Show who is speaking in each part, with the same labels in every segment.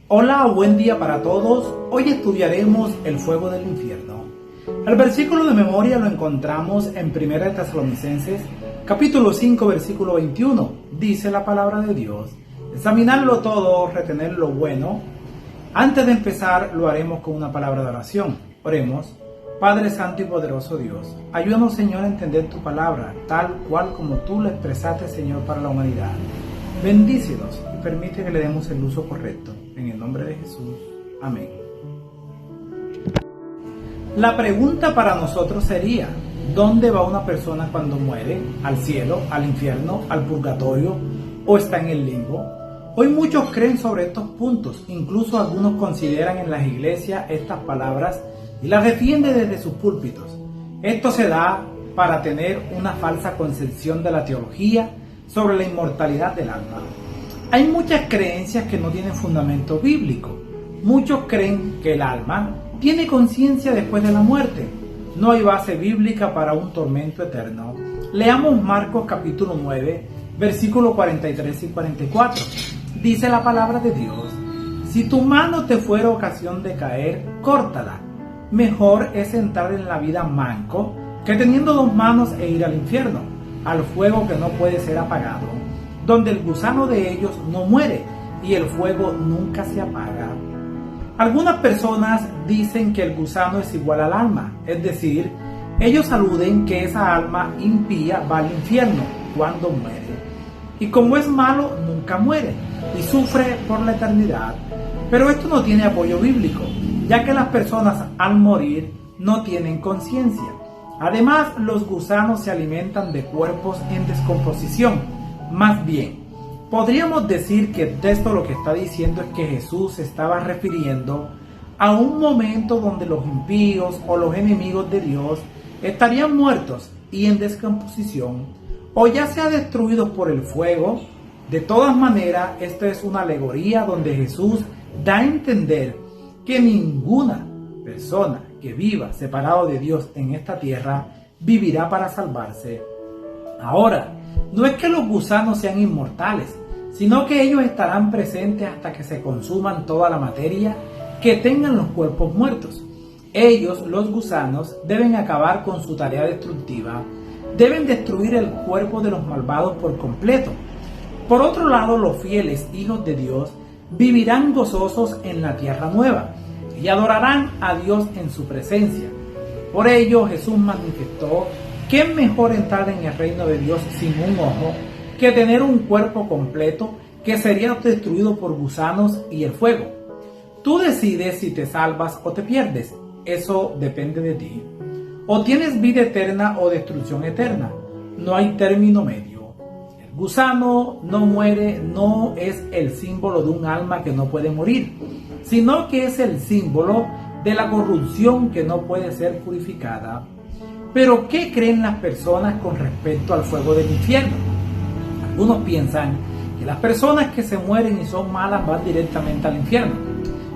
Speaker 1: Hola, buen día para todos. Hoy estudiaremos el fuego del infierno. El versículo de memoria lo encontramos en 1 Tesalonicenses, capítulo 5, versículo 21. Dice la palabra de Dios: examinarlo todo, retener lo bueno. Antes de empezar, lo haremos con una palabra de oración. Oremos. Padre santo y poderoso Dios, ayúdanos, Señor, a entender tu palabra, tal cual como tú la expresaste, Señor, para la humanidad. Bendícenos y permite que le demos el uso correcto. En el nombre de Jesús. Amén. La pregunta para nosotros sería: ¿dónde va una persona cuando muere? ¿Al cielo, al infierno, al purgatorio o está en el limbo? Hoy muchos creen sobre estos puntos, incluso algunos consideran en las iglesias estas palabras y las defienden desde sus púlpitos. Esto se da para tener una falsa concepción de la teología sobre la inmortalidad del alma. Hay muchas creencias que no tienen fundamento bíblico. Muchos creen que el alma tiene conciencia después de la muerte. No hay base bíblica para un tormento eterno. Leamos Marcos capítulo 9, versículos 43 y 44. Dice la palabra de Dios: si tu mano te fuera ocasión de caer, córtala. Mejor es entrar en la vida manco que teniendo dos manos e ir al infierno, al fuego que no puede ser apagado, donde el gusano de ellos no muere y el fuego nunca se apaga. Algunas personas dicen que el gusano es igual al alma, es decir, ellos aluden que esa alma impía va al infierno cuando muere. Y como es malo, nunca muere y sufre por la eternidad. Pero esto no tiene apoyo bíblico, ya que las personas al morir no tienen conciencia. Además, los gusanos se alimentan de cuerpos en descomposición. Más bien, podríamos decir que el texto lo que está diciendo es que Jesús se estaba refiriendo a un momento donde los impíos o los enemigos de Dios estarían muertos y en descomposición, o ya sea destruidos por el fuego. De todas maneras, esta es una alegoría donde Jesús da a entender que ninguna persona que viva separado de Dios en esta tierra vivirá para salvarse. Ahora, no es que los gusanos sean inmortales, sino que ellos estarán presentes hasta que se consuman toda la materia que tengan los cuerpos muertos. Ellos, los gusanos, deben acabar con su tarea destructiva, deben destruir el cuerpo de los malvados por completo. Por otro lado, los fieles hijos de Dios vivirán gozosos en la tierra nueva y adorarán a Dios en su presencia. Por ello, Jesús manifestó que es mejor entrar en el reino de Dios sin un ojo que tener un cuerpo completo que sería destruido por gusanos y el fuego. Tú decides si te salvas o te pierdes. Eso depende de ti. O tienes vida eterna o destrucción eterna. No hay término medio. El gusano no muere no es el símbolo de un alma que no puede morir, sino que es el símbolo de la corrupción que no puede ser purificada. Pero ¿qué creen las personas con respecto al fuego del infierno? Algunos piensan que las personas que se mueren y son malas van directamente al infierno.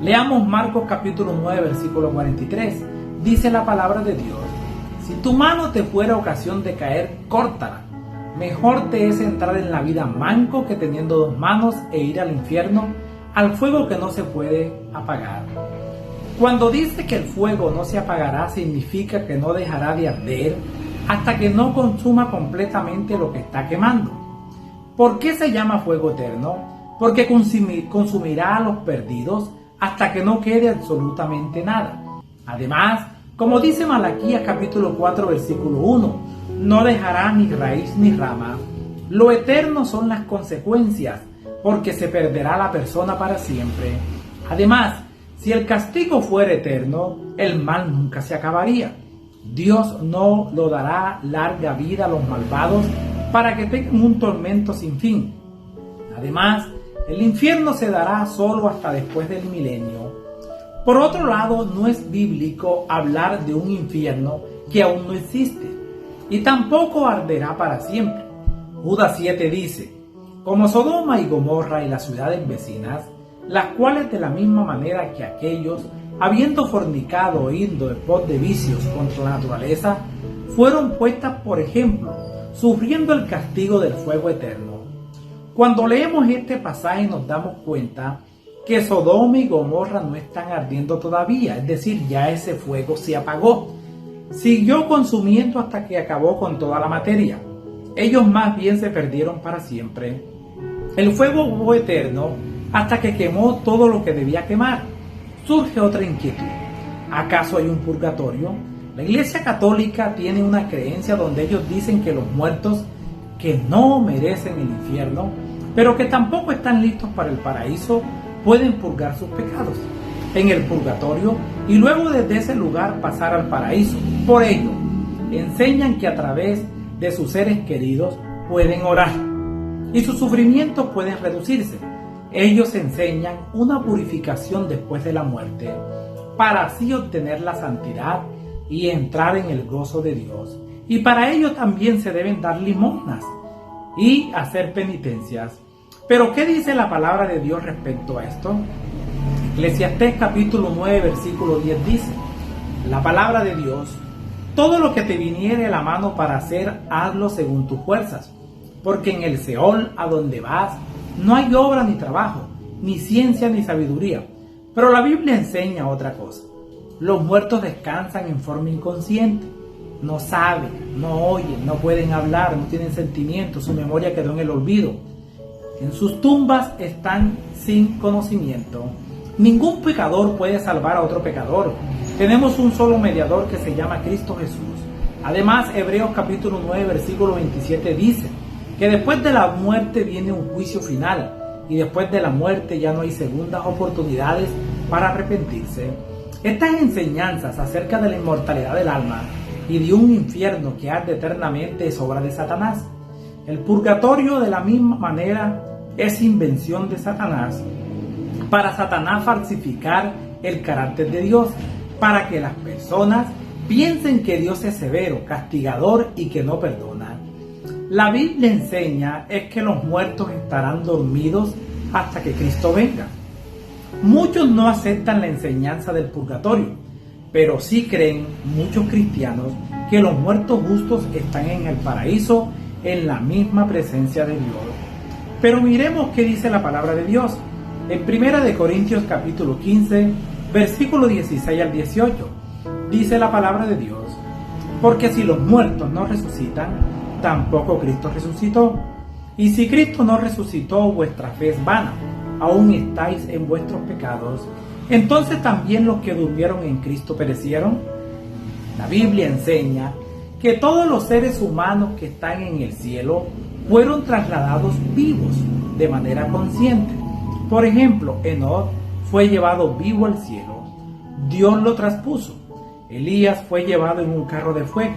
Speaker 1: Leamos Marcos capítulo 9, versículo 43. Dice la palabra de Dios: si tu mano te fuera ocasión de caer, córtala. Mejor te es entrar en la vida manco que teniendo dos manos e ir al infierno, al fuego que no se puede apagar. Cuando dice que el fuego no se apagará, significa que no dejará de arder hasta que no consuma completamente lo que está quemando. ¿Por qué se llama fuego eterno? Porque consumirá a los perdidos hasta que no quede absolutamente nada. Además, como dice Malaquías capítulo 4, versículo 1, no dejará ni raíz ni rama. Lo eterno son las consecuencias, porque se perderá la persona para siempre. Además, si el castigo fuera eterno, el mal nunca se acabaría. Dios no lo dará larga vida a los malvados para que tengan un tormento sin fin. Además, el infierno se dará solo hasta después del milenio. Por otro lado, no es bíblico hablar de un infierno que aún no existe, y tampoco arderá para siempre. Judas 7 dice: como Sodoma y Gomorra y las ciudades vecinas, las cuales de la misma manera que aquellos, habiendo fornicado e ido en pos de vicios contra la naturaleza, fueron puestas por ejemplo, sufriendo el castigo del fuego eterno. Cuando leemos este pasaje nos damos cuenta que Sodoma y Gomorra no están ardiendo todavía, es decir, ya ese fuego se apagó. Siguió consumiendo hasta que acabó con toda la materia. Ellos más bien se perdieron para siempre. El fuego fue eterno hasta que quemó todo lo que debía quemar. Surge otra inquietud. ¿Acaso hay un purgatorio? La Iglesia Católica tiene una creencia donde ellos dicen que los muertos que no merecen el infierno, pero que tampoco están listos para el paraíso, pueden purgar sus pecados en el purgatorio y luego desde ese lugar pasar al paraíso. Por ello, enseñan que a través de sus seres queridos pueden orar y sus sufrimientos pueden reducirse. Ellos enseñan una purificación después de la muerte para así obtener la santidad y entrar en el gozo de Dios. Y para ello también se deben dar limosnas y hacer penitencias. Pero ¿qué dice la palabra de Dios respecto a esto? Eclesiastés capítulo 9 versículo 10 dice: la palabra de Dios: todo lo que te viniere a la mano para hacer, hazlo según tus fuerzas, porque en el Seol a donde vas no hay obra ni trabajo, ni ciencia ni sabiduría. Pero la Biblia enseña otra cosa. Los muertos descansan en forma inconsciente, no saben, no oyen, no pueden hablar, no tienen sentimientos, su memoria quedó en el olvido. En sus tumbas están sin conocimiento. Ningún pecador puede salvar a otro pecador. Tenemos un solo mediador que se llama Cristo Jesús. Además, Hebreos capítulo 9 versículo 27 dice que después de la muerte viene un juicio final y después de la muerte ya no hay segundas oportunidades para arrepentirse. Estas enseñanzas acerca de la inmortalidad del alma y de un infierno que arde eternamente es obra de Satanás. El purgatorio, de la misma manera, es invención de Satanás para Satanás falsificar el carácter de Dios, para que las personas piensen que Dios es severo, castigador y que no perdona. La Biblia enseña es que los muertos estarán dormidos hasta que Cristo venga. Muchos no aceptan la enseñanza del purgatorio, pero sí creen muchos cristianos que los muertos justos están en el paraíso en la misma presencia de Dios. Pero miremos qué dice la palabra de Dios. En 1 Corintios capítulo 15, versículo 16 al 18, dice la palabra de Dios: porque si los muertos no resucitan, tampoco Cristo resucitó. Y si Cristo no resucitó, vuestra fe es vana, aún estáis en vuestros pecados. Entonces también los que durmieron en Cristo perecieron. La Biblia enseña que todos los seres humanos que están en el cielo fueron trasladados vivos de manera consciente. Por ejemplo, Enoc fue llevado vivo al cielo. Dios lo traspuso. Elías fue llevado en un carro de fuego.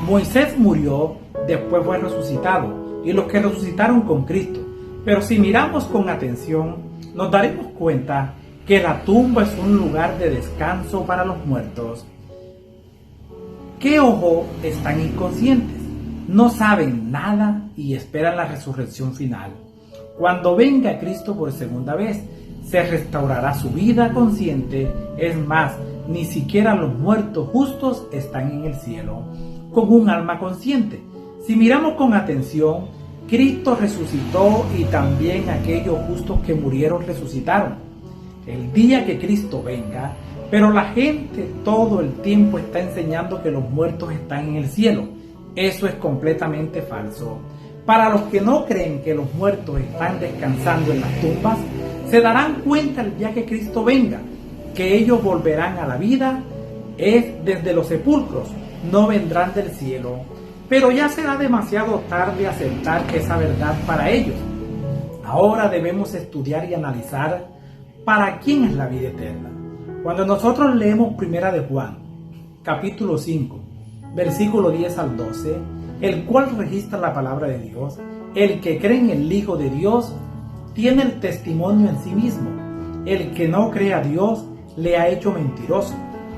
Speaker 1: Moisés murió, después fue resucitado, y los que resucitaron con Cristo. Pero si miramos con atención, nos daremos cuenta que la tumba es un lugar de descanso para los muertos. ¿Qué ojo están inconscientes? No saben nada y esperan la resurrección final. Cuando venga Cristo por segunda vez, se restaurará su vida consciente. Es más, ni siquiera los muertos justos están en el cielo con un alma consciente. Si miramos con atención, Cristo resucitó y también aquellos justos que murieron resucitaron. El día que Cristo venga, pero la gente todo el tiempo está enseñando que los muertos están en el cielo. Eso es completamente falso. Para los que no creen que los muertos están descansando en las tumbas, se darán cuenta el día que Cristo venga, que ellos volverán a la vida, es desde los sepulcros, no vendrán del cielo. Pero ya será demasiado tarde aceptar esa verdad para ellos. Ahora debemos estudiar y analizar para quién es la vida eterna. Cuando nosotros leemos 1 de Juan, capítulo 5, versículo 10 al 12, el cual registra la palabra de Dios: el que cree en el Hijo de Dios tiene el testimonio en sí mismo. El que no cree a Dios le ha hecho mentiroso,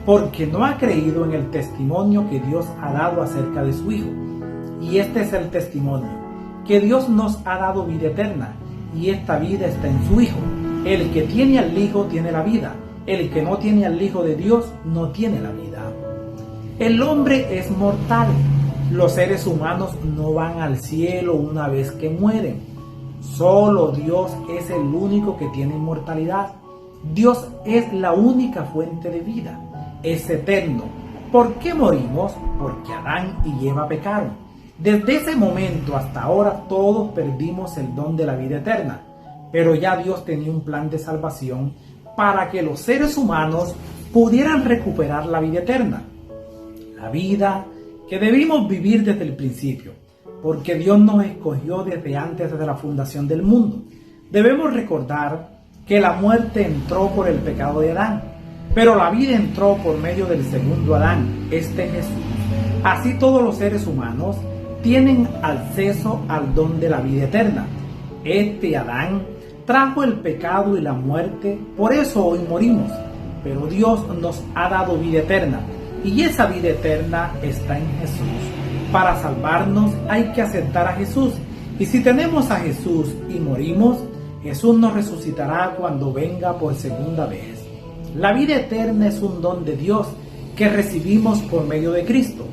Speaker 1: porque no ha creído en el testimonio que Dios ha dado acerca de su Hijo. Y este es el testimonio, que Dios nos ha dado vida eterna, y esta vida está en su Hijo. El que tiene al Hijo tiene la vida. El que no tiene al Hijo de Dios no tiene la vida. El hombre es mortal. Los seres humanos no van al cielo una vez que mueren. Solo Dios es el único que tiene inmortalidad. Dios es la única fuente de vida, es eterno. ¿Por qué morimos? Porque Adán y Eva pecaron. Desde ese momento hasta ahora todos perdimos el don de la vida eterna, pero ya Dios tenía un plan de salvación para que los seres humanos pudieran recuperar la vida eterna, la vida que debimos vivir desde el principio, porque Dios nos escogió desde antes de la fundación del mundo. Debemos recordar que la muerte entró por el pecado de Adán, pero la vida entró por medio del segundo Adán, este Jesús. Así todos los seres humanos tienen acceso al don de la vida eterna. Este Adán trajo el pecado y la muerte, por eso hoy morimos. Pero Dios nos ha dado vida eterna, y esa vida eterna está en Jesús. Para salvarnos hay que aceptar a Jesús, y si tenemos a Jesús y morimos, Jesús nos resucitará cuando venga por segunda vez. La vida eterna es un don de Dios que recibimos por medio de Cristo.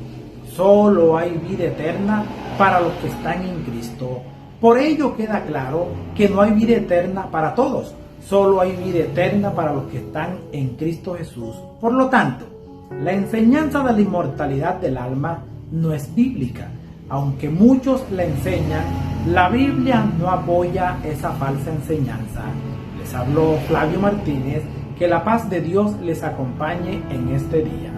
Speaker 1: Solo hay vida eterna para los que están en Cristo. Por ello queda claro que no hay vida eterna para todos. Solo hay vida eterna para los que están en Cristo Jesús. Por lo tanto, la enseñanza de la inmortalidad del alma no es bíblica. Aunque muchos la enseñan, la Biblia no apoya esa falsa enseñanza. Les habló Flavio Martínez. Que la paz de Dios les acompañe en este día.